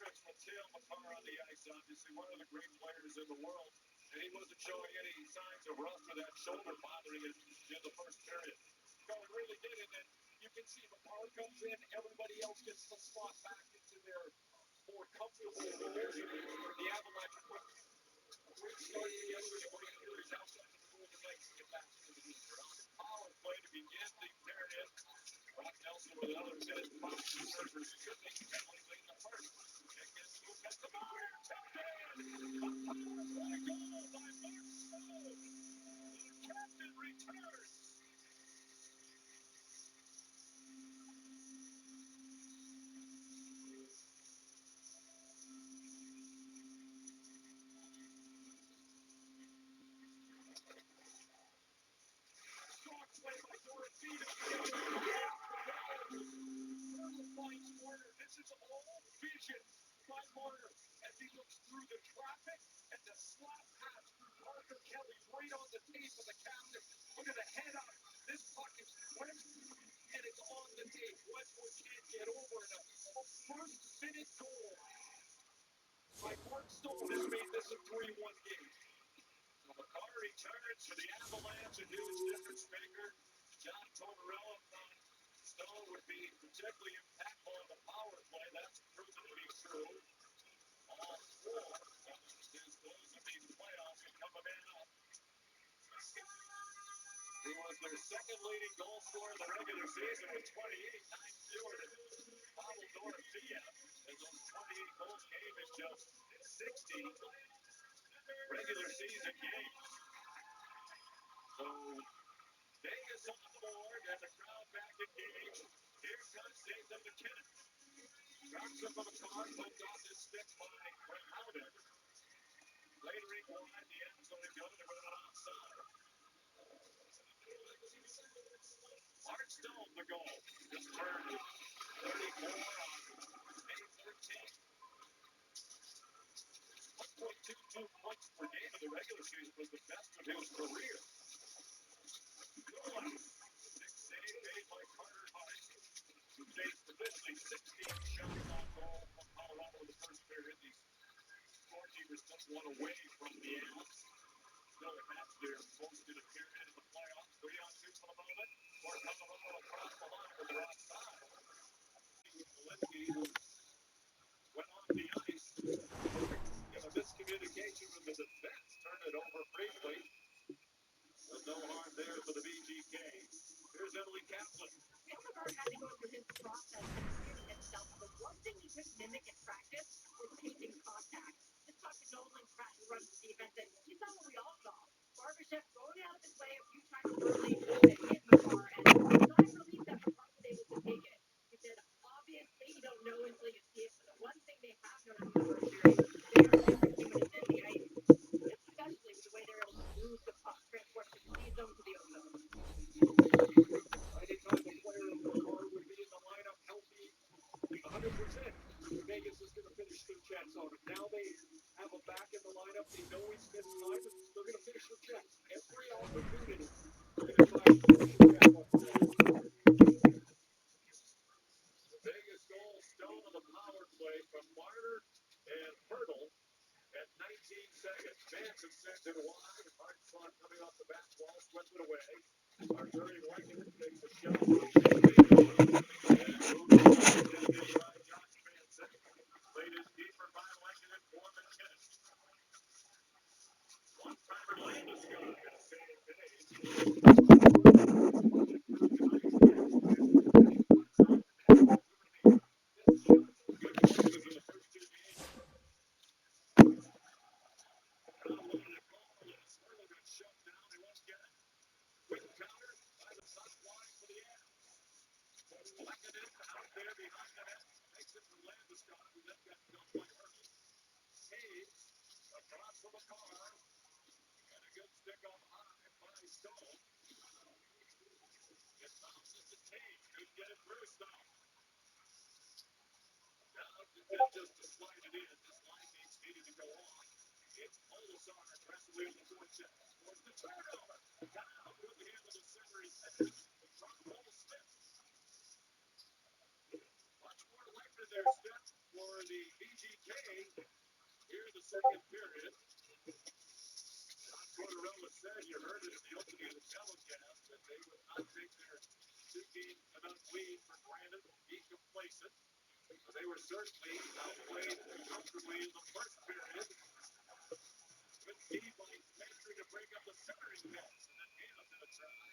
Mateo Makar on the ice, obviously one of the great players in the world, and he wasn't showing any signs of rust or that shoulder bothering him in the first period. So it really did, and then you can see Makar comes in, everybody else gets to slot back into their more comfortable position. The Avalanche put a great start together, and what he is outside of the Golden Knights to get back into the game. They're on the power play to begin the period. Brock Nelson with another minute, 5 seconds, should make it penalty late in the first. This is all vision by Marner as he looks through the traffic and the slot pass through Parker Kelly right on the tape of the captain. Look at the head up. This puck is quick and it's on the tape. Westwood can't get over it. A first-minute goal by Mark Stone has made this a 3-1 game. So Makar returns for the Avalanche, a huge difference maker. John Tortorella thought Stone would be particularly impactful on the power play. That's proven to be true. All 4 of his goals in these playoffs have come a man up. He was their second leading goal scorer in the regular season with 28, 9 fewer than Pavel Dorofeyev. And those 28 goals came in just 60 regular season games. So Vegas on the board and the crowd back engaged. Here comes Nathan MacKinnon. Drops him from the car, poked off his stick by Brett Howden. Later he wide, the end zone to go. They're running offside. Art Stone, the goal. Just turned 34 on May 13th. 1.22 points per game in the regular season was the best of his career. Good one. Big save made by Carter Hart, who faced officially 16 shots on goal from Colorado in the first period. These scorekeepers took one away from the Avs. Still has their most in a period in the playoffs. 3-on-2 for the moment. Or Colorado across the line with the right side. Walensky, who went off the ice. A miscommunication with the defense. Turned it over briefly. There's no harm there for the VGK. Here's Emily Kaplan. Makar had to go through his process and training himself. The one thing he could mimic in practice was taking contact. Just talk to Nolan Pratt who runs the defense, and he saw what we all saw. Barbashev going out of his way a few times early to hit Makar, and sigh of relief that Makar was able to take it. He said, obviously you don't know until you see it, but the one thing they have noticed in the first series, they are different team when it's in the ice, especially with the way they're able to move the puck, transport from the C zone to the O zone. Anytime a player of Makar would be in the lineup healthy, 100%. Vegas is going to finish their checks on him. Now they have him back in the lineup. They know he's missed time, but they're going to finish their checks. Every opportunity, they're going to try to finish the check on him. The Vegas goal, Stone on the power play from Marner and Hurdle at 19 seconds. Manson sends it wide. Hard slot coming off the back wall, swept it away. Arturi Rankin takes a shot. Played in deeper by Rankin for MacKinnon. One-timer Landeskog at the same page. Just to slide it in, this line needed to go on. It's Olazar aggressively on the forecheck. Forced the turnover. Down with the hand of the center. He finished from Goldsmith. Much more likely there, Steph, for the VGK here in the second period. John Tortorella said, you heard it in the opening of the telecast, that they would not take their 2-game lead for granted, be complacent. But they were certainly outplayed comfortably in the first period. Good key by Petrie to break up the centering pass, and then Hannah in a try.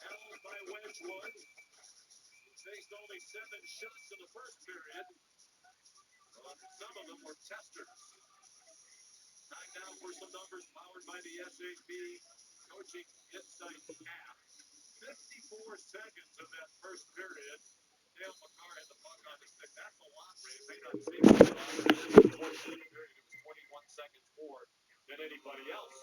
Held by Wedgwood. Faced only 7 shots in the first period. Some of them were testers. Time now for some numbers powered by the SAP Coaching Insight app. 54 seconds of that first period. Dale McCarr had the puck on his stick. That's a lot, Ray. It may not seem like a lot, but in the fourth period, it was 21 seconds more than anybody else.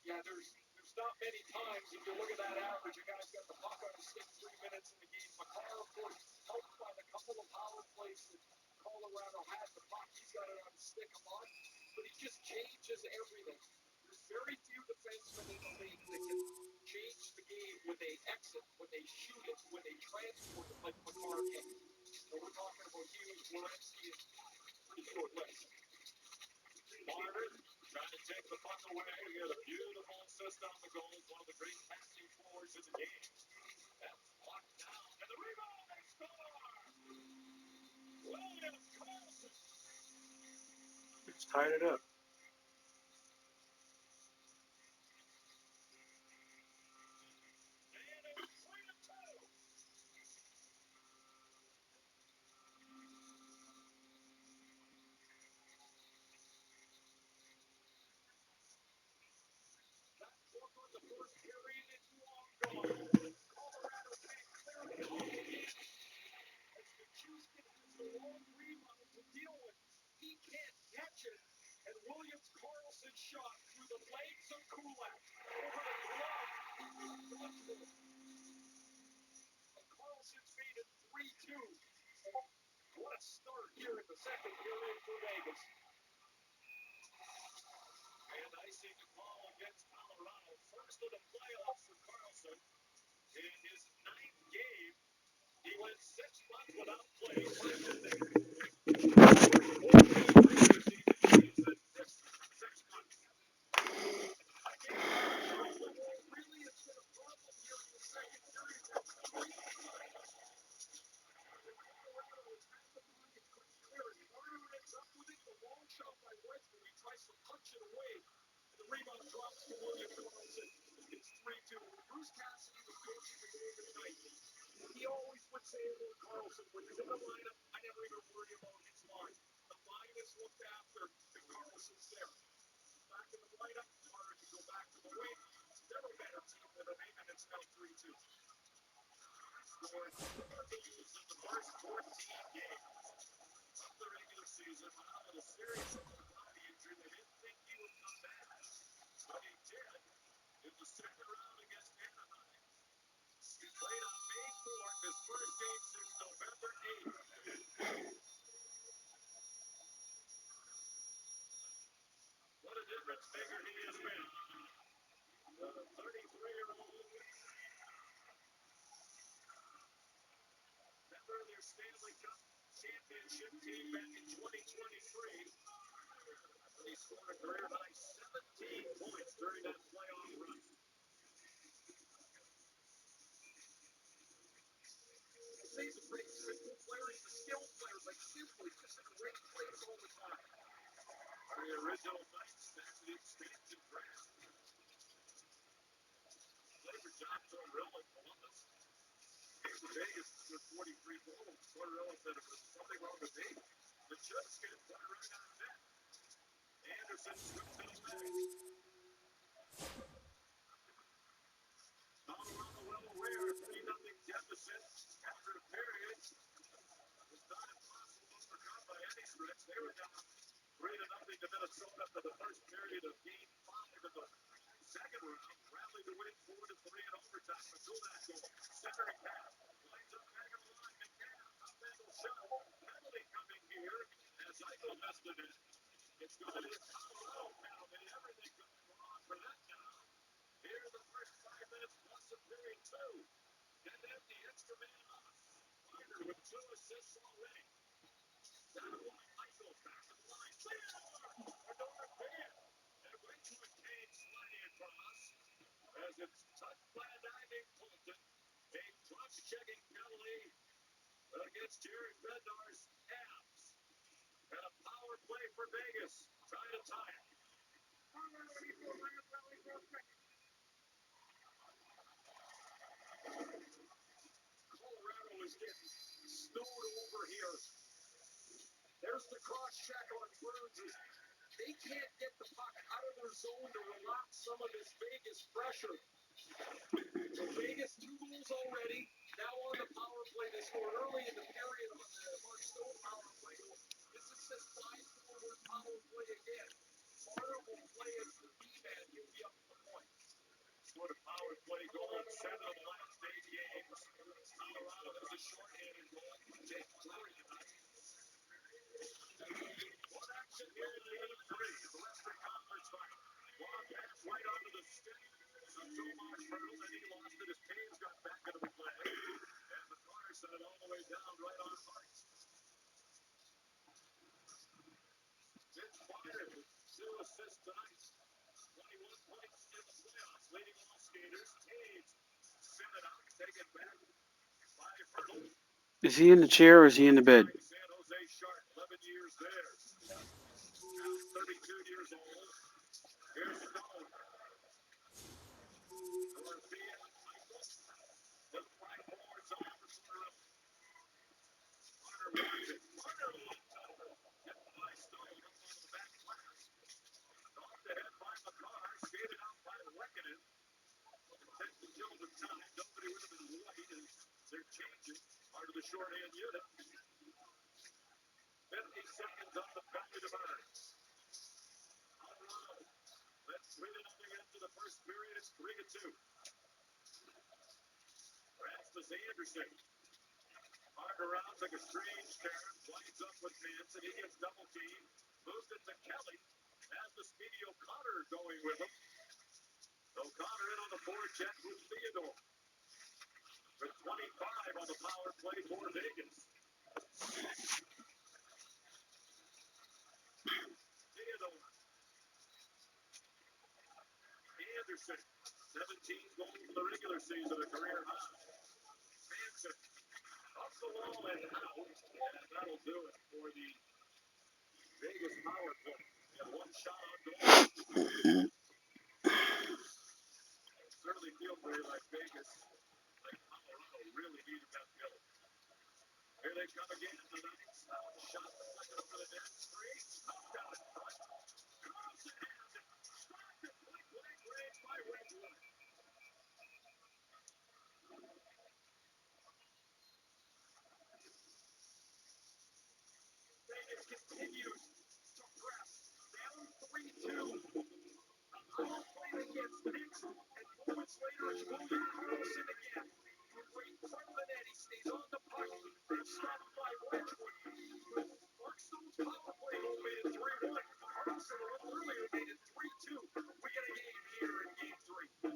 Yeah, there's not many times, if you look at that average, a guy's got the puck on his stick 3 minutes in the game. McCarr, of course, helped by the couple of power plays that Colorado had. The puck, he's got it on his stick a lot, but he just changes everything. There's very few defensemen in the league that can change the game when they exit, when they shoot it, when they transport it like McCarr can. So we're talking about Hughes, Werenski, and pretty short list. Martin trying to take the puck away. He had a beautiful assist on the goal. One of the great passing forwards in the game. That's locked down. And the rebound, they score! William Karlsson. It's tied it up. And it's 3-2. That took on the first period. It's long gone. Colorado can't clear the all game. As Nichushkin has the long rebound to deal with. He can't catch it. And Williams Karlsson shot through the legs of Kulak over the glove. Karlsson's made it 3-2. What a start here in the second period for Vegas. And icing the call against Colorado. First of the playoffs for Karlsson. In his 9th game, he went 6 months without play. Really, it's been a problem here in the second period. Colorado has had the puck and couldn't clear it. Carter ends up with it. The long shot by Wedgwood. He tries to punch it away. And the rebound drops to William Karlsson. It's 3-2. Bruce Cassidy was coaching the game tonight. He always would say to Karlsson, when he's in the lineup, I never even worry about his line. The line is looked after, and Karlsson's there. Back in the lineup, Carter can go back to the wing. They're a better team than them, and it's now 3-2. Scored 4 goals in the first 14 games of the regular season. Out of the series of the body injury, they didn't think he would come back. But he did in the second round against Anaheim. He played on May 4th, his first game since November 8th. What a difference maker he has been. The 33-year-old member of their Stanley Cup championship team back in 2023. He scored a career-high 17 points during that playoff run. He's a pretty simple player. He's a skilled player, like simply just a great player all the time. The original Knights back to the expansion draft. Played for John Tortorella in Columbus. Came to Vegas with 43 goals. Tortorella said if there's something wrong with me, the judge can put it right on net. Anderson swings it away. Colorado well aware, 3-0 deficit after a period. It's not impossible to overcome by any stretch. They were down 3-0 to Minnesota for the first period of Game 5 of the second round. Rallied to win 4-3 in overtime. Kulak goal. Centering pass. Lines up back of the line. McNabb. Up-angle shot. Penalty coming here as Eichel missed it in. It's going to be a Colorado penalty. Everything going wrong for that now. Here in the first 5 minutes plus of period 2. And then the extra man off. Carter with 2 assists already. satellite light goes back to the line. Another fan. And Wedgwood came sliding across as it's touched by a diving Colton. A cross-checking penalty against Jared Bednar's abs. And a power play for Vegas. Trying to tie it. Colorado is getting snowed over here. There's the cross check on Burns. They can't get the puck out of their zone to relax some of this Vegas pressure. So Vegas 2 goals already. Now on the power play. They scored early in the period on the Mark Stone power play. This is this 5-forward power play again. Marner will play as the D-man. He'll be up to the point. Scored a power play goal in 7 of the last 8 games. Colorado has a shorthanded goal. Jake Fleury tonight. One action here in Game 3 of the Western Conference Final. Long pass right onto the stick. So Tomas hurdled and he lost it as Taves got back into the play. And McCarr sent it all the way down right on Marks. Vince Marner with 2 assists tonight. 21 points in the playoffs, leading all skaters. Taves sent it out, take it back by Hurdle. Is he in the chair or is he in the bed? San Jose Shark, 11 years there. 32 years old. Here's Stone. Dorothea, Michael. The right forward zone for Fleury. Marner wins it. Marner looks over. Hit by Stone up on the back glass. Knocked ahead by McCarr. Skated out by Lehkonen. Takes the kill of time. Nobody would have been white as they're changing. Part of the shorthand unit. 50 seconds on the penalty to Burns. Colorado. That's 3-0 into the first period. It's 3-2. Francis Anderson. Mark around like a strange turn. Winds up with Manson. He gets double teamed. Moves it to Kelly. Has the speedy O'Connor going with him. O'Connor in on the forecheck with Theodore. With 25 on the power play for Vegas. Theodore. Anderson. 17 goals in the regular season, a career high. Manson. Up the wall and out. And that'll do it for the Vegas power play. And one shot on goal. Certainly feels very like Vegas. Like Colorado really needed that goal. Here they come again tonight. Shot second over the net. Straight. Down in front. Carlson has it. Stopped at point-blank range by Wedgwood. Vegas continues to press. Down 3-2. A power play that gets fixed. And moments later, it's moving Carlson again. Right in front of the net. He stays on the puck. Stopped by Wedgwood. Mark Stone's power play goal made it 3-1. Carlson a little earlier made it 3-2. We get a game here in Game 3.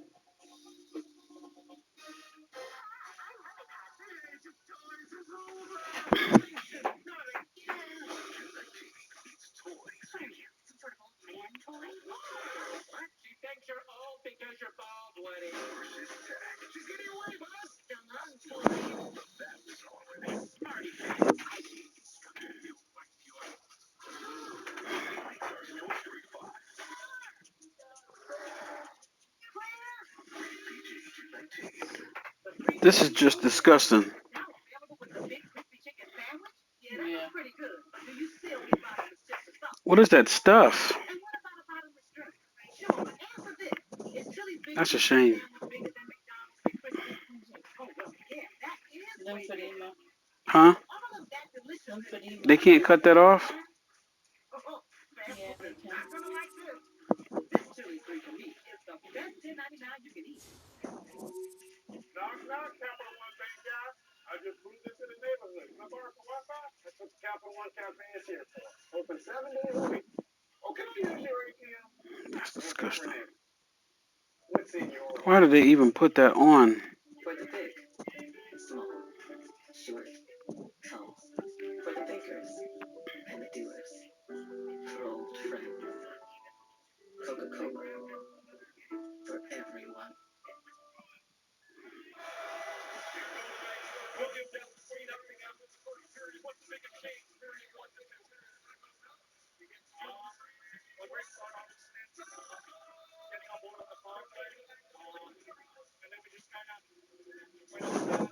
Some sort of old man toy? What? She thinks you're old because you're bald, Woody. She's getting away, boss. Come on, toy. Smarty. This is just disgusting. Now available with the big crispy chicken sandwich? Yeah, that was pretty good. But do you still get bottomless chips or something? What is that stuff? And what about a bottomless drink? Sure, but answer this. Is Chili's big That's a chicken shame. sandwich bigger than McDonald's Big Crispy? Oh, well, yeah, that is way bigger. Huh? All of that delicious. They can't cut that off? Oh, fast food is not gonna like this. This Chili's 3 meat is the best $10.99 you can eat. Knock, knock, Capital One Bank guy. I just moved into the neighborhood. Can I borrow some Wi-Fi? That's what the Capital One Cafe is here for. Open 7 days a week. Oh, can I use your ATM? That's disgusting. What's in your Why do they even put that on? For the big, small, short, tall, for the bakers. 3-0 after the first period. What's the biggest change? 31-2. When we start off getting on board on the phone, and then we just kind of went on that.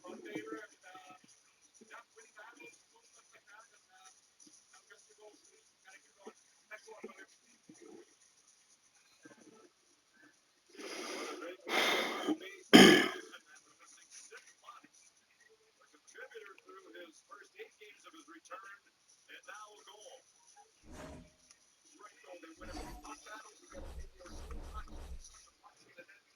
On favor and not winning battles, stuff like that. And now just to go, gotta keep going. Next one, brother. Contributor through his first 8 games of his return, and now a goal. Right, though, they win a few tough battles. We got to take more punches in the net.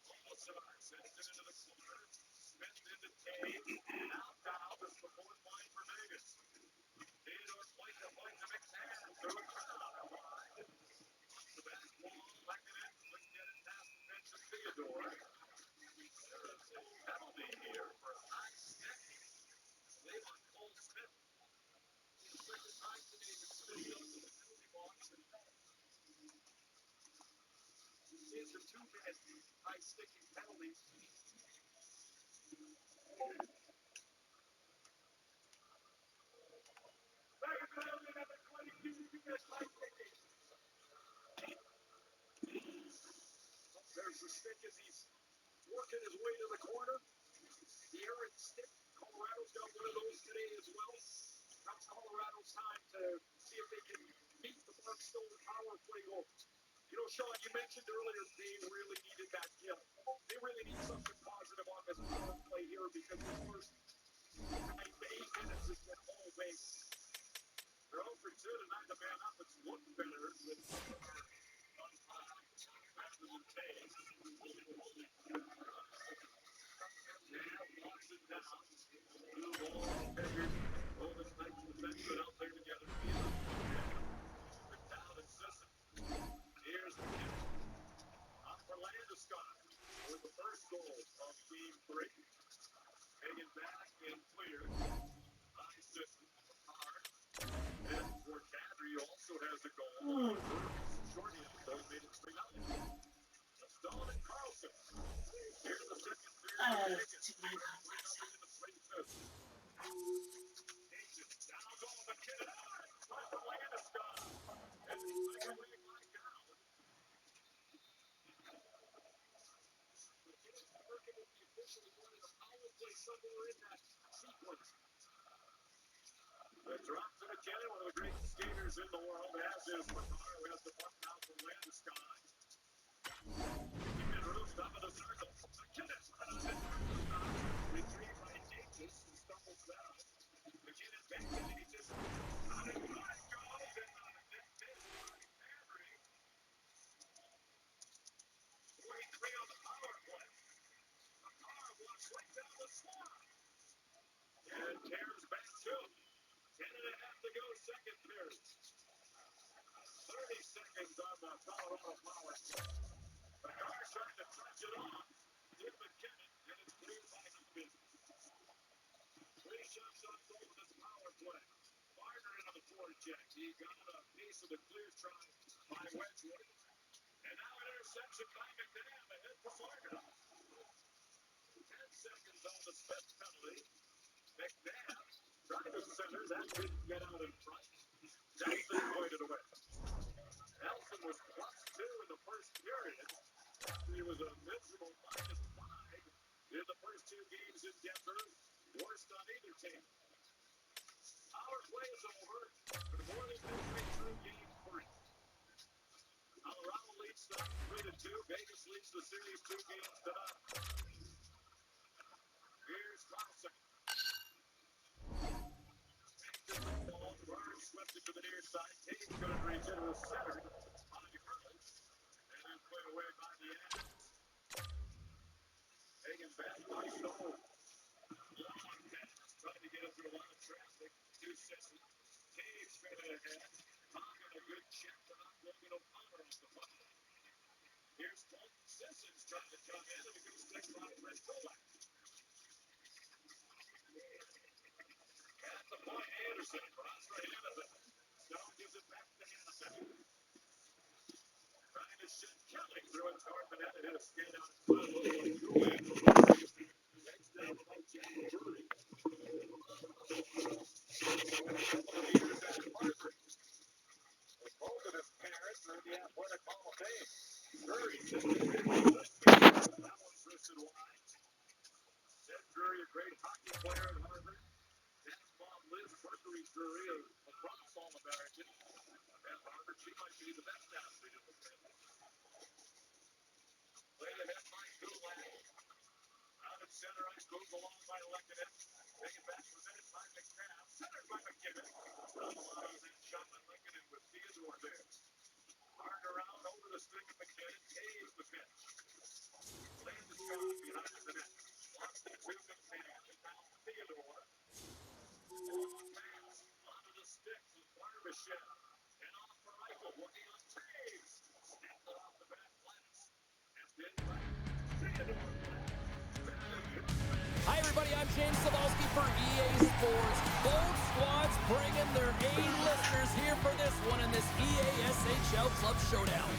Almost sends it into the corner. Smith into Taves. Now down is the fourth line for Vegas. Theodore played to McMahon. Through a crowd. The back wall, Lekanen couldn't get it past the bench of Theodore. There is a penalty here for high sticking. They want Cole Smith. The second time today, the Smith goes to the penalty box. These are 2-minute high sticking penalties. Second penalty, number 22, 2-minute high sticking. There's the stick as he's working his way to the corner. The errant stick. Colorado's got one of those today as well. Now it's Colorado's time to see if they can beat the Mark Stone power play goal. You know, Sean, you mentioned earlier they really needed that kill. They really need something positive on this power play here because this first 8 minutes has been all base. They're 0 for 2 tonight. The man up. It's looked better with rather than Taves. Locks it down. Blue ball, Edgar, Golden Knights defenseman out there together. Down and Sisson. Here's the kick. Up for Landeskog with the first goal of Game 3. Hanging back and clear. High Sisson. Hard. And for Kadri also has a goal. Shorty of the goal made it 3-0. Stone and Carlson. Here's the second period. Down goal McKinnon. Right to Landeskog. And he's like a way back down. McKinnon's working with the officials wanting a power play somewhere in that sequence. The drop to McKinnon, one of the great skaters in the world, as is Makar, who has the puck now for Landeskog. Top of the circle. McKinnon. Retrieved by Natchez, who stumbles down. McKinnon banks it, and he just out of line goes, and net missed by Kadri. 43 on the power play. Makar walks right down the slot. And tears back to 10.5 to go, second period. 30 seconds on the Colorado power play. Makar trying to touch it off. Did McKinnon, and it's cleared by Houston. 3 shots on goal in this power play. Marner into the forecheck. He got a piece of the clear try by Wedgwood. And now an interception by McNabb ahead for Marner. 10 seconds on the Smith penalty. McNabb tried to center. That didn't get out in front. Nelson pointed away. Nelson was +2 in the first period. He was a miserable -5 in the first 2 games in Denver. Worst on either team. Our play is over, but more than midway through Game 3. Colorado leads tonight 3-2. Vegas leads the series 2 games to none. Here's Carlson. Burns slipped into the near side. Taves couldn't reach it. It was centered by Hurley. And then played away by the end. Taken back by Stone. Long pass. Trying to get it through a lot of traffic. To Sisson. Taves straight ahead. Talking a good check to knock Logan O'Connor off the puck. Here's Colton Sisson's trying to come in. And a good stick by Brett Kulak. At the point, Anderson runs right into it. Stone gives it back to Anderson. Trying to shoot Kelly through it toward the net. It hit a skate out. another great hockey player at Harvard. His mom, Liz Mercury's career across all American. At Harvard, she might be the best athlete in the family. Played ahead by Gulak. Out at center ice goes along by Lekanen. Taken back presented by McNabb. Centered by McKinnon. Allows in shot by Lekanen with Theodore there. Hard around over the stick of McKinnon. Hayes the pitch. Lands is strong behind the net. Lost it to McKinnon. Now Theodore. Long pass. Onto the stick with Barbashev. And off for Eichel. Working on Taves. Snapped it off the back glass. And then by Theodore. Hi everybody, I'm James Cebulski for EA Sports. Both squads bringing their A-listers here for this one in this EA SHL Club Showdown.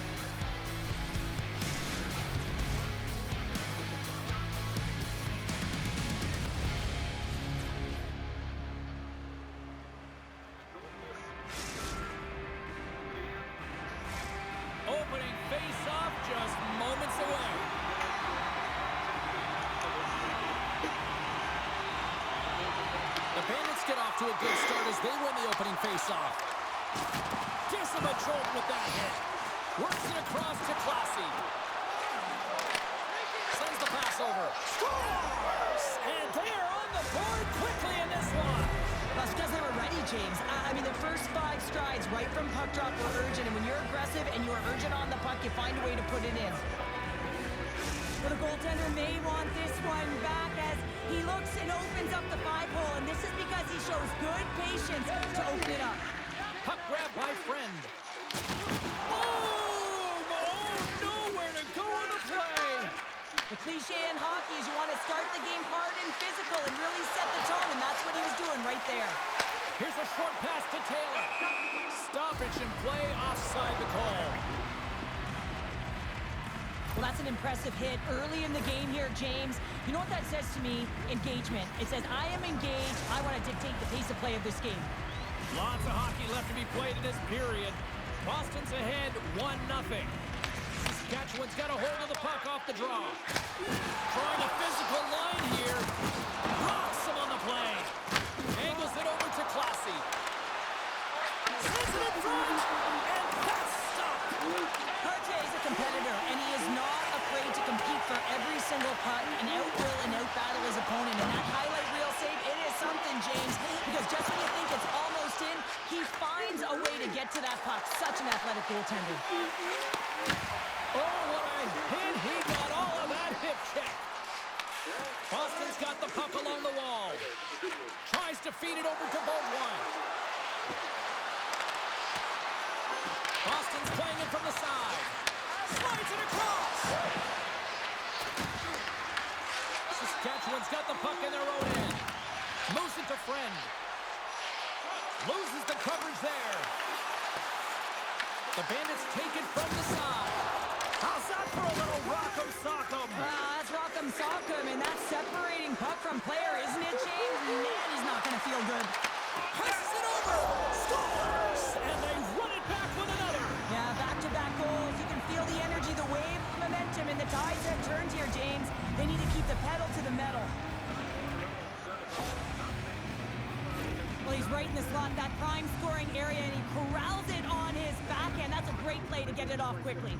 Opening face-off just moments away. The Bandits get off to a good start as they win the opening faceoff. Gives him a jolt with that hit. Works it across to Classy. Sends the pass over. Scores! And they are on the board quickly in this one. That's because they were ready, James. I mean, the first 5 strides right from puck drop were urgent, and when you're aggressive and you are urgent on the puck, you find a way to put it in. But the goaltender may want this one back as he looks and opens up the 5-hole, and this is because he shows good patience to open it up. Puck grab by Friend. Boom! Oh, nowhere to go on the play. The cliche in hockey is you want to start the game hard and physical and really set the tone, and that's what he was doing right there. Here's a short pass to Taylor. Stoppage in play, offside the call. Well, that's an impressive hit early in the game here, James. You know what that says to me? Engagement. It says, I am engaged. I want to dictate the pace of play of this game. Lots of hockey left to be played in this period. Boston's ahead 1-0. Saskatchewan's got a hold of the puck off the draw. Drawing a physical line here. Rocks him on the play. Angles it over to Classy. Sends it in front. And that's stopped. Cartier is a competitor, and he is not afraid to compete for every single puck and out-will and out-battle his opponent. And that highlight reel save, it is something, James, because just when you think it's almost in, he finds a way to get to that puck. Such an athletic goaltender. Oh, what a hit. He got all of that hip check. Boston's got the puck along the wall. Tries to feed it over to Beaudoin. Boston's playing it from the side. Slides it across. Saskatchewan's got the puck in their own end. Moves it to Friend. Loses the coverage there. The Bandits take it from the side. How's that for a little rock'em sock'em? That's rock'em sock'em, and that's separating puck from player, isn't it, James? Man, he's not going to feel good. Passes it over. Scores! And they run it back with another. Yeah, back-to-back goals. You can feel the energy, the wave, the momentum, and the tides have turned here, James. They need to keep the pedal to the metal. Well, he's right in the slot, that prime scoring area, and he corrals it on his backhand. That's a great play to get it off quickly.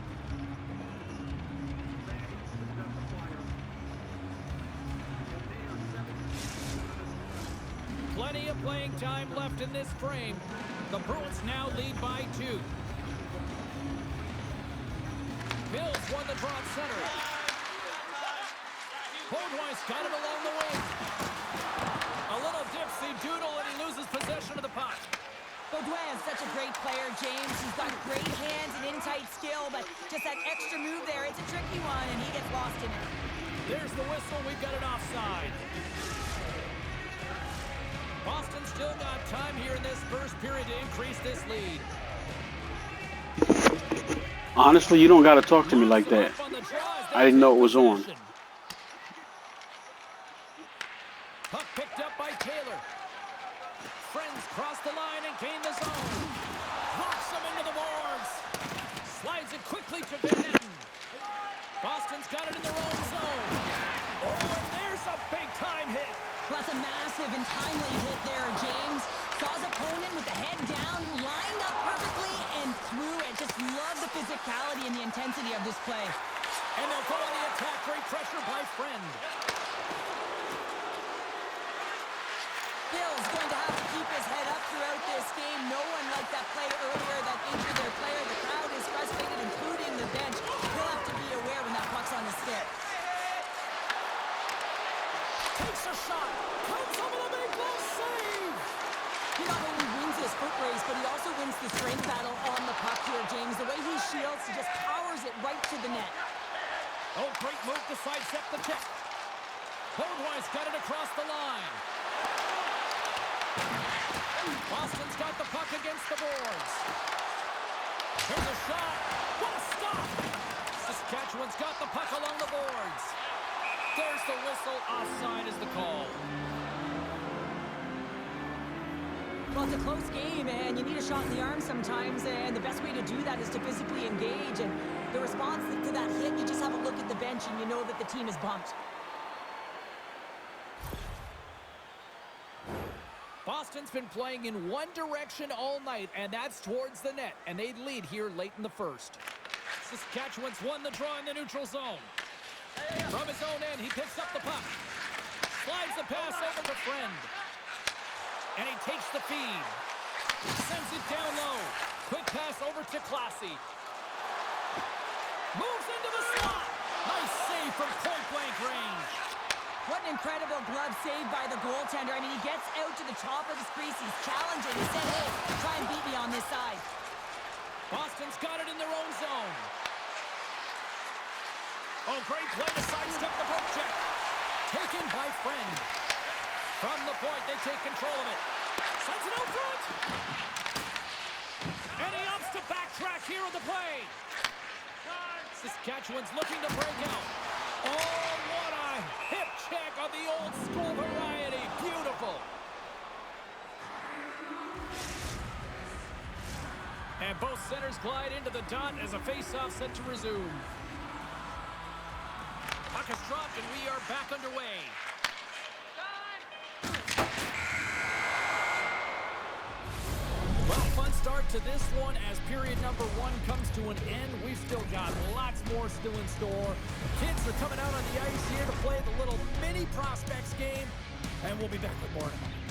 Plenty of playing time left in this frame. The Bruins now lead by 2. Bills won the draw at center. Beaudoin's got it along the wing. A little dipsy-doodle and he loses possession of the puck. Beaudoin is such a great player, James. He's got great hands and in-tight skill, but just that extra move there, it's a tricky one, and he gets lost in it. There's the whistle. We've got it offside. Boston still got time here in this first period to increase this lead. Honestly, you don't got to talk to me like that. I didn't know it was on. Puck picked up by Taylor. Friends cross the line and gain the zone. Knocks him into the boards. Slides it quickly to Van Etten. Boston's got it in their own zone. Oh, and there's a big-time hit. decisive and timely hit there, James. Saw his opponent with the head down, lined up perfectly, and threw it. Just love the physicality and the intensity of this play. And they'll go on the attack. Great pressure by Friend. Bill's going to have to keep his head up throughout this game. No one like that play earlier that injured their player. The crowd is frustrated, including the bench. He'll have to be aware when that puck's on his stick. Takes a shot. Comes over the big glove save. He not only wins his foot race, but he also wins the strength battle on the puck here, James. The way he shields, he just powers it right to the net. Oh, great move to sidestep the check. Holdwise got it across the line. Boston's got the puck against the boards. Here's a shot. What a stop! Saskatchewan's got the puck along the boards. There's the whistle. Offside is the call. Well, it's a close game, and you need a shot in the arm sometimes, and the best way to do that is to physically engage. And the response to that hit, you just have a look at the bench, and you know that the team is bumped. Boston's been playing in one direction all night, and that's towards the net, and they lead here late in the first. Saskatchewan's won the draw in the neutral zone. From his own end, he picks up the puck. Slides the pass over to Friend. And he takes the feed. Sends it down low. Quick pass over to Classy. Moves into the slot. Nice save from point-blank range. What an incredible glove save by the goaltender. I mean, he gets out to the top of his crease. He's challenging. He said, hey, try and beat me on this side. Boston's got it in their own zone. Oh, great play to sidestep the poke check. Taken by Friend. From the point, they take control of it. Sends it out front. And he opts to backtrack here on the play. Saskatchewan's looking to break out. Oh, what a hip check on the old school variety. Beautiful. And both centers glide into the dot as a face-off set to resume. Puck is dropped and we are back underway. Well, fun start to this one as period number one comes to an end. We've still got lots more still in store. Kids are coming out on the ice here to play the little mini prospects game, and we'll be back with more in a moment.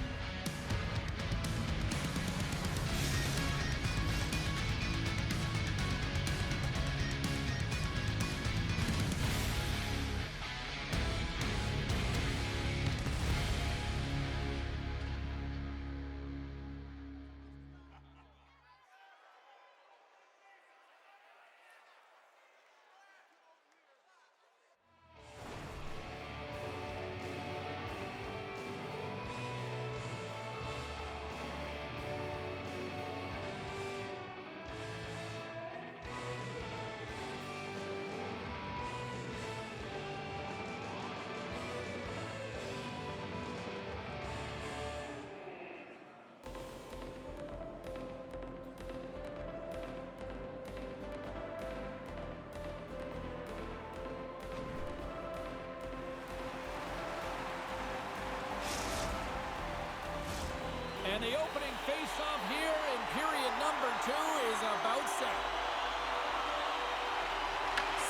And the opening face-off here in period number two is about set.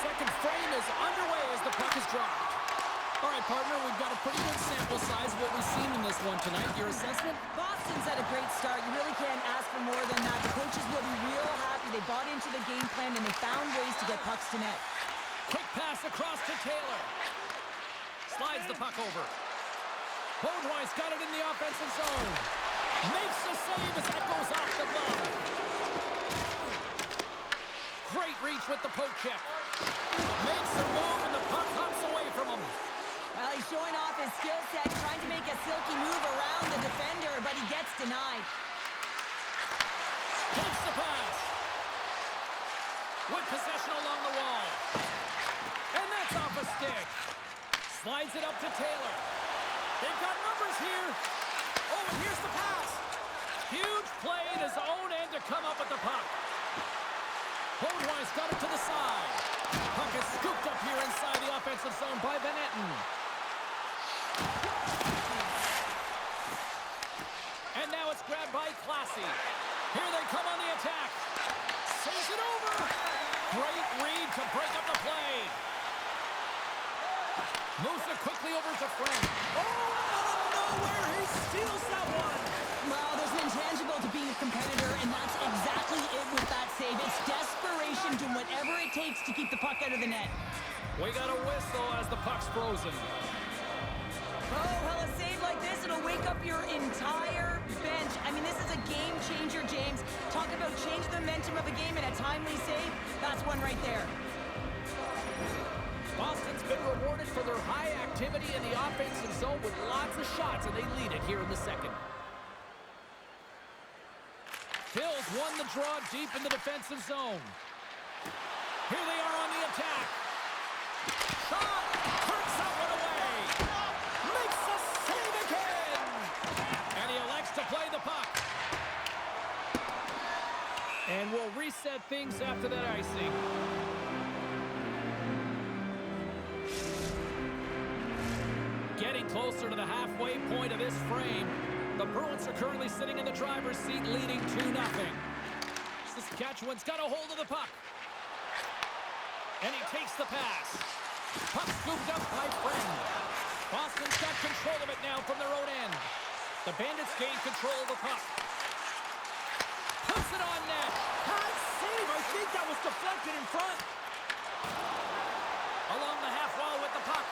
Second frame is underway as the puck is dropped. All right, partner, we've got a pretty good sample size of what we've seen in this one tonight. Your assessment? Boston's had a great start. You really can't ask for more than that. The coaches will be real happy. They bought into the game plan, and they found ways to get pucks to net. Quick pass across to Taylor. Slides the puck over. Holdwise got it in the offensive zone. Makes the save as that goes off the glove. Great reach with the poke check. Makes the move and the puck hops away from him. Well, he's showing off his skill set, trying to make a silky move around the defender, but he gets denied. Takes the pass. With possession along the wall. And that's off a stick. Slides it up to Taylor. They've got numbers here. Oh, and here's the pass. Huge play in his own end to come up with the puck. Holdwise got it to the side. Puck is scooped up here inside the offensive zone by Van Etten. Rossi. Here they come on the attack. Saves it over. Great read to break up the play. Moves it quickly over to Friend. Oh, out of nowhere, he steals that one. Well, there's an intangible to being a competitor, and that's exactly it with that save. It's desperation, doing whatever it takes to keep the puck out of the net. We got a whistle as the puck's frozen. Oh, well, a save like this, it'll wake up your entire bench. I mean, this is a game changer, James. Talk about change the momentum of a game and a timely save. That's one right there. Boston's been rewarded for their high activity in the offensive zone with lots of shots, and they lead it here in the second. Bills won the draw deep in the defensive zone. Here they are on the attack. Shot! Hurts that one away! Makes a save again! And he elects to play the puck. And we'll reset things after that icing. Getting closer to the halfway point of this frame. The Bruins are currently sitting in the driver's seat, leading 2-0. Saskatchewan's got a hold of the puck. And he takes the pass. Puck scooped up by Friend. Boston's got control of it now from their own end. The Bandits gain control of the puck. Puts it on net. High save. I think that was deflected in front. Along the half wall with the puck.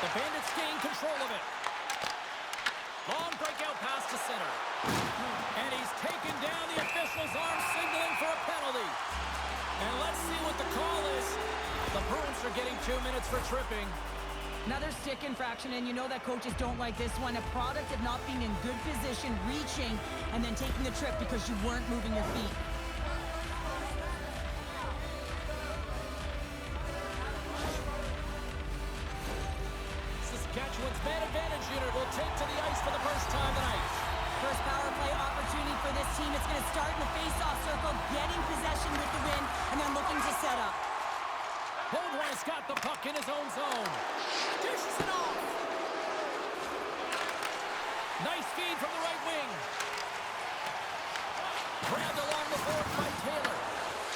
The Bandits gain control of it. Long breakout pass to center. And he's taken down. The official's arm signaling for a penalty. And let's see what the call is. The Bruins are getting 2 minutes for tripping. Another stick infraction, and you know that coaches don't like this one. A product of not being in good position, reaching, and then taking the trip because you weren't moving your feet. Saskatchewan's man advantage unit will take to the ice for the first time tonight. First power play opportunity for this team. It's going to start in the face-off circle, getting possession with the win, and then looking to set up. Baudouin's got the puck in his own zone. Dishes it off. Nice feed from the right wing. Grabbed along the board by Taylor.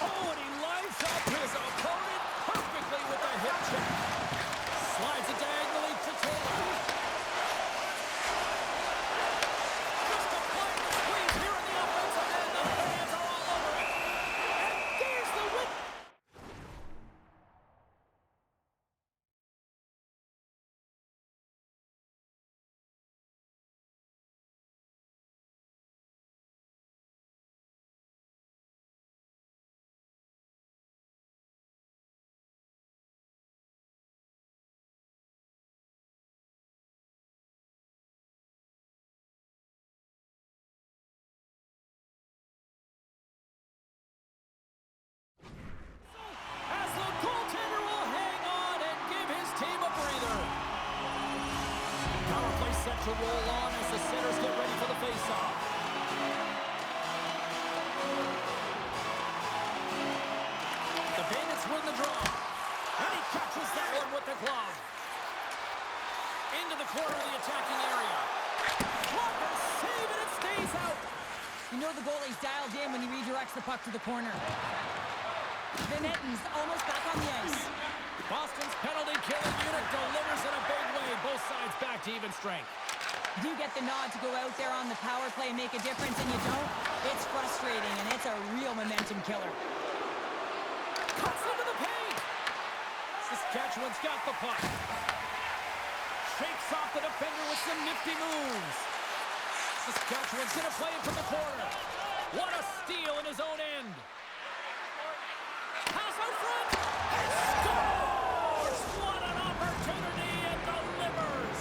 Oh, and he lines up his opponent perfectly with a hip check. Slides it diagonally to Taylor. Just applying the squeeze here in the offensive end. The fans are all over it. And there's the win. As the goaltender will hang on and give his team a breather. Power play set to roll on as the centers get ready for the faceoff. The Bandits win the draw. And he catches that one with the glove. Into the corner of the attacking area. Blocker save and it stays out. You know the goalie's dialed in when he redirects the puck to the corner. Van Etten's almost back on the ice. Boston's penalty killing unit delivers in a big way. Both sides back to even strength. You get the nod to go out there on the power play and make a difference, and you don't. It's frustrating, and it's a real momentum killer. Cuts into the paint. Saskatchewan's got the puck. Shakes off the defender with some nifty moves. Saskatchewan's going to play it from the corner. What a steal in his own end. Pass out front. And scores! What an opportunity and delivers.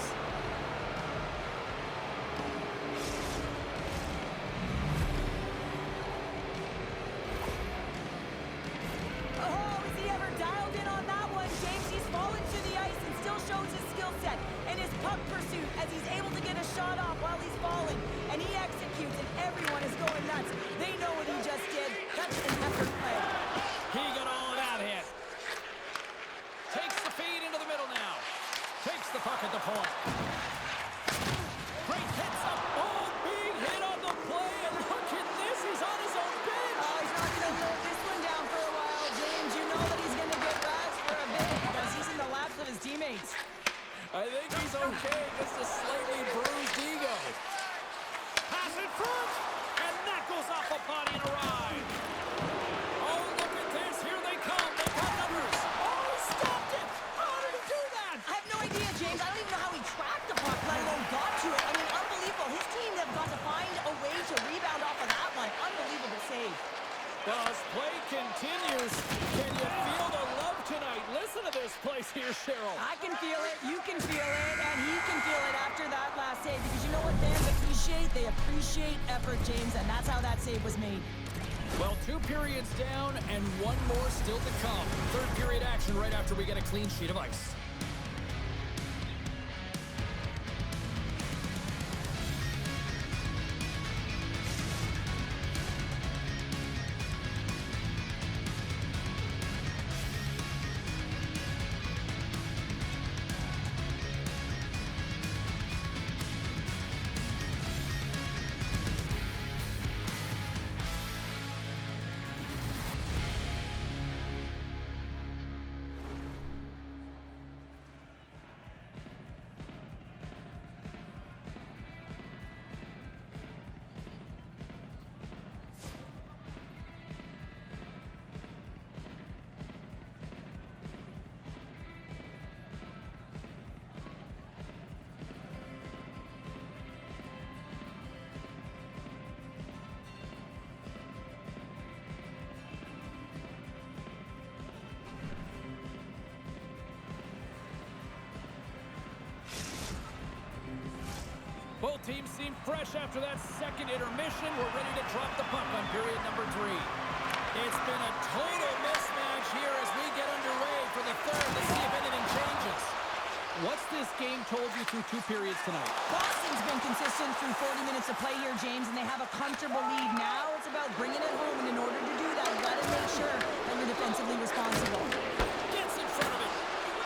Oh, is he ever dialed in on that one, James? He's fallen to the ice and still shows his skill set and his puck pursuit as he's able to get a shot off while he's falling. And he executes, and everyone is going nuts. They know what he just did. That's an effort play. He got all of that hit. Takes the feed into the middle now. Takes the puck at the point. Great hits up. Oh, teammates. I think he's okay, just a slightly bruised ego. Pass in front, and that goes off the body and a ride. Oh, look at this. Here they come. They got numbers. Oh, he stopped it. How did he do that? I have no idea, James. I don't even know how he tracked the puck, let alone got to it. I mean, unbelievable. His team have got to find a way to rebound off of that one. Unbelievable save. Well, as play continues, can you feel the love tonight? Listen to this place here, Cheryl. I can feel it, you can feel it, and he can feel it after that last save. Because you know what fans appreciate? They appreciate effort, James, and that's how that save was made. Well, 2 periods down and 1 more still to come. Third period action right after we get a clean sheet of ice. Both teams seem fresh after that second intermission. We're ready to drop the puck on period number 3. It's been a total mismatch here as we get underway for the third. Let's see if anything changes. What's this game told you through 2 periods tonight? Boston's been consistent through 40 minutes of play here, James, and they have a comfortable lead. Now it's about bringing it home, and in order to do that, you got to make sure that you're defensively responsible. Gets in front of it.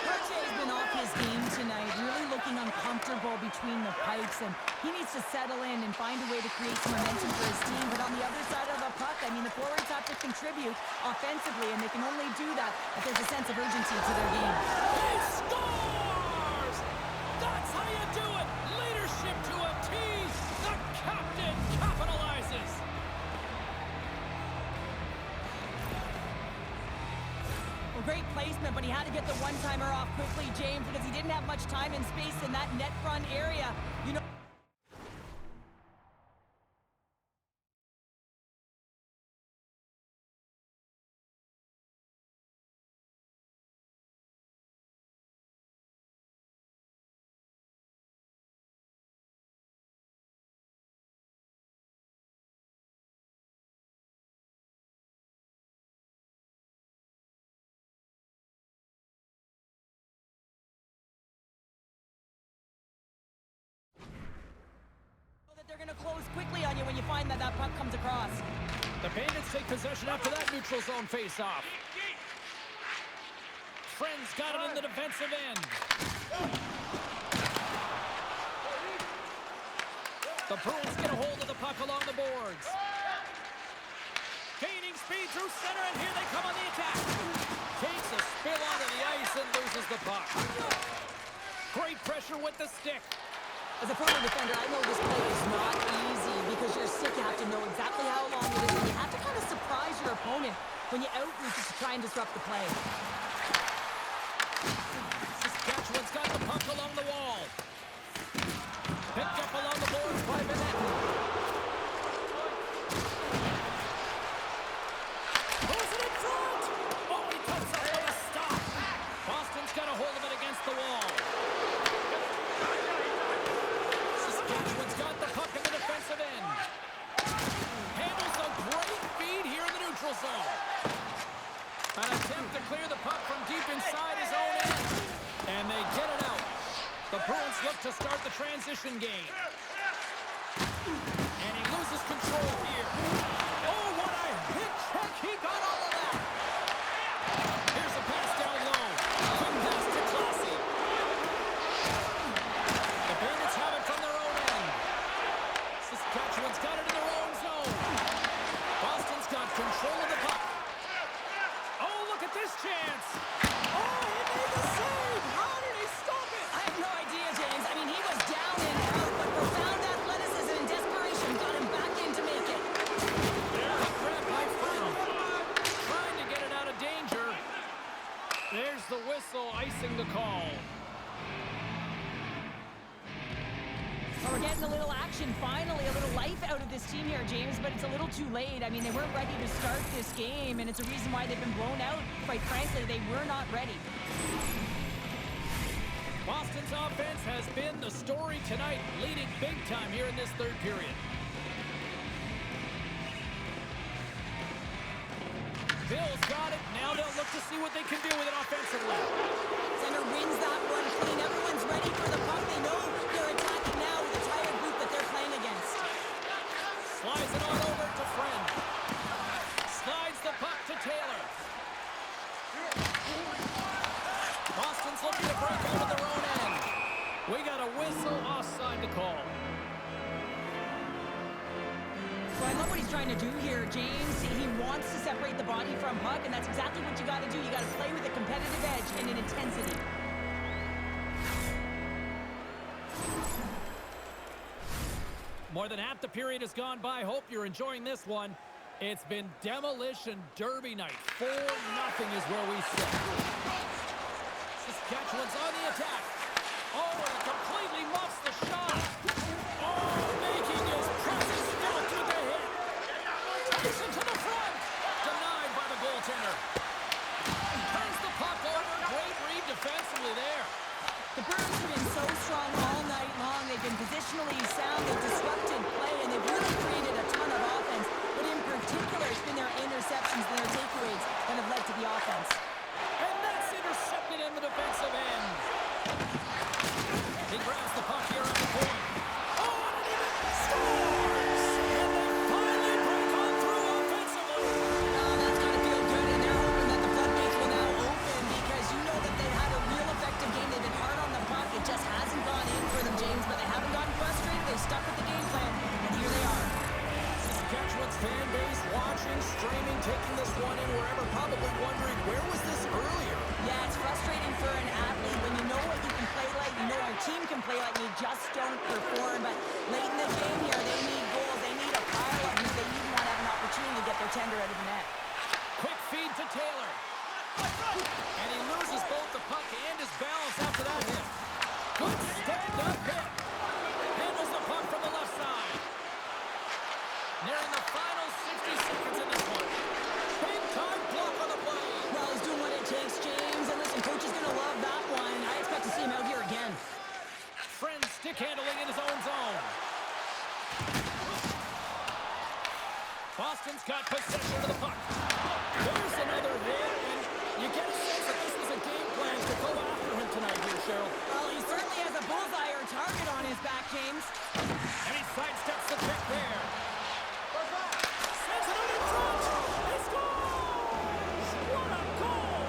Hertze's been off his game tonight, really looking uncomfortable between the pipes, and he needs to settle in and find a way to create some momentum for his team. But on the other side of the puck, I mean, the forwards have to contribute offensively, and they can only do that if there's a sense of urgency to their game. He scores! That's how you do it! Leadership to a T! The captain capitalizes! Well, great placement, but he had to get the one-timer off quickly, James, because he didn't have much time and space in that net front area. You know. They're going to close quickly on you when you find that puck comes across. The Bandits take possession after that neutral zone face-off. Friends got it in the defensive end. The Bruins get a hold of the puck along the boards. Gaining speed through center, and here they come on the attack. Takes a spill onto the ice and loses the puck. Great pressure with the stick. As a former defender, I know this play is not easy because you're sick. You have to know exactly how long it is, and you have to kind of surprise your opponent when you outreach to try and disrupt the play. Saskatchewan's got the puck along the wall. Picked up along the boards by Bennett. Throws it in front. Oh, he comes up with a stop. Boston's got a hold of it against the wall. Saskatchewan's got the puck in the defensive end. Handles a great feed here in the neutral zone. An attempt to clear the puck from deep inside his own end. And they get it out. The Bruins look to start the transition game. And he loses control here. Oh, what a hit check he got off of that. Here's a pass down low. Quick pass to Classy. The Bandits have it from their own end. Saskatchewan's got it in their own zone. Boston's got control of the puck. Oh, look at this chance. Oh, he made the save. How did he getting a little action, finally, a little life out of this team here, James, but it's a little too late. I mean, they weren't ready to start this game, and it's a reason why they've been blown out. Quite frankly, they were not ready. Boston's offense has been the story tonight, leading big time here in this third period. Bills got it. Now they'll look to see what they can do with it offensively. Center wins that one clean. Everyone's ready for the puck. They know they're attacking now with the tired group that they're playing against. Slides it on over to Friend. Slides the puck to Taylor. Boston's looking to break out of their own end. We got a whistle offside to call. So I love what he's trying to do here, James. He wants to separate the body from puck, and that's exactly what you got to do. You got to play with a competitive edge and an intensity. More than half the period has gone by. Hope you're enjoying this one. It's been demolition derby night. 4-0 is where we sit. Saskatchewan's on the attack. Oh, and it completely muffs the shot. Oh, making his presence felt with the hit. Tyson to the front. Denied by the goaltender. Turns the puck over. Great read defensively there. The Bruins have been so strong all night long. They've been positionally sound. They've disrupted play, and they've really created a ton of offense. But in particular, it's been their interceptions and their takeaways that have led to the offense. And that's intercepted in the defensive end. He grabs the puck here at the point. Oh, and it even scores! And they finally break on through offensively. Oh, that's got to feel good, and they're hoping that the floodgates will now open because you know that they've had a real effective game. They've been hard on the puck. It just hasn't gone in for them, James, but they haven't gotten frustrated. They've stuck with the game plan, and here they are. Saskatchewan's fan base watching, streaming, taking this one in wherever, probably wondering, where was this earlier? Yeah, it's frustrating for an athlete when you know what you can play like, you know your team can play like, you just don't perform. But late in the game here, they need goals. They need a pile of them. They even want to have an opportunity to get their tender out of the net. Quick feed to Taylor. And he loses both the puck and his balance after that hit. Good stand-up hit. Handles the puck from the left side. Nearing the final 60 seconds in this one. Big-time block on the play. Well, he's doing what it takes, James. And listen, coach is going to love that one. I expect to see him out here again. Friend stick handling in his own zone. Boston's got possession of the puck. There's another hit, and you get a sense that this was a game plan to go after him tonight here, Cheryl. Well, he certainly has a bullseye or a target on his back, James. And he sidesteps the check there. Sends it out in front. He scores! What a goal!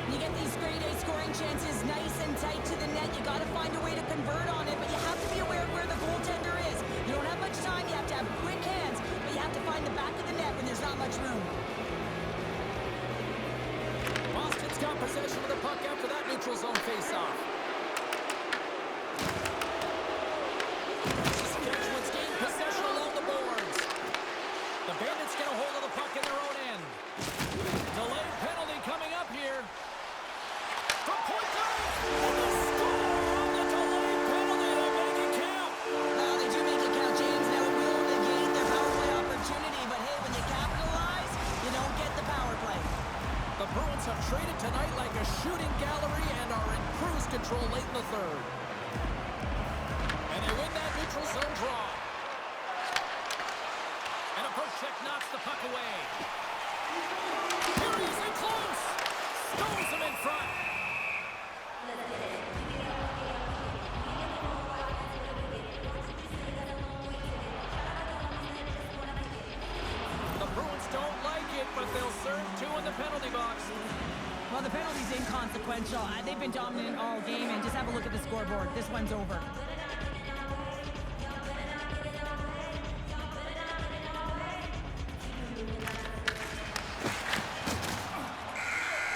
You get these grade A scoring chances nice and tight to the net. You got to find a way to convert on it, but you have to be aware of where the goaltender is. You don't have much time. You have to have quick hands, but you have to find the back of the net when there's not much room. Boston's got possession of the puck after that neutral zone faceoff. Saskatchewan's gained possession along the boards. The Bandits get a hold of the puck in their own end. Delayed penalty coming up here. From point blank, and the score on the delayed penalty. They make it count. Well, they do make it count, James. Now it will negate their power play opportunity, but hey, when you capitalize, you don't get the power play. The Bruins have traded tonight like a shooting gallery and are in cruise control late in the third. And they win that neutral zone draw. And a poke check knocks the puck away. Here he is in close. Stones him in front. The Bruins don't like it, but they'll serve two in the penalty box. Well, the penalty's inconsequential. They've been dominant all game, and just have a look at the scoreboard. This one's over.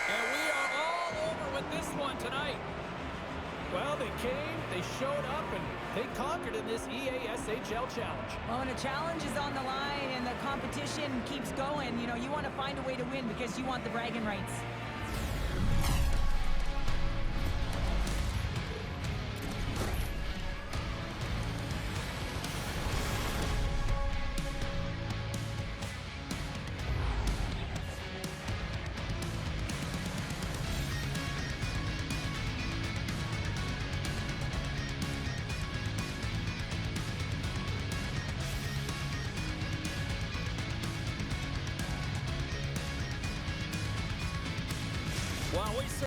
And we are all over with this one tonight. Well, they came, they showed up, and they conquered in this EASHL challenge. Well, when a challenge is on the line and the competition keeps going, you know, you want to find a way to win because you want the bragging rights.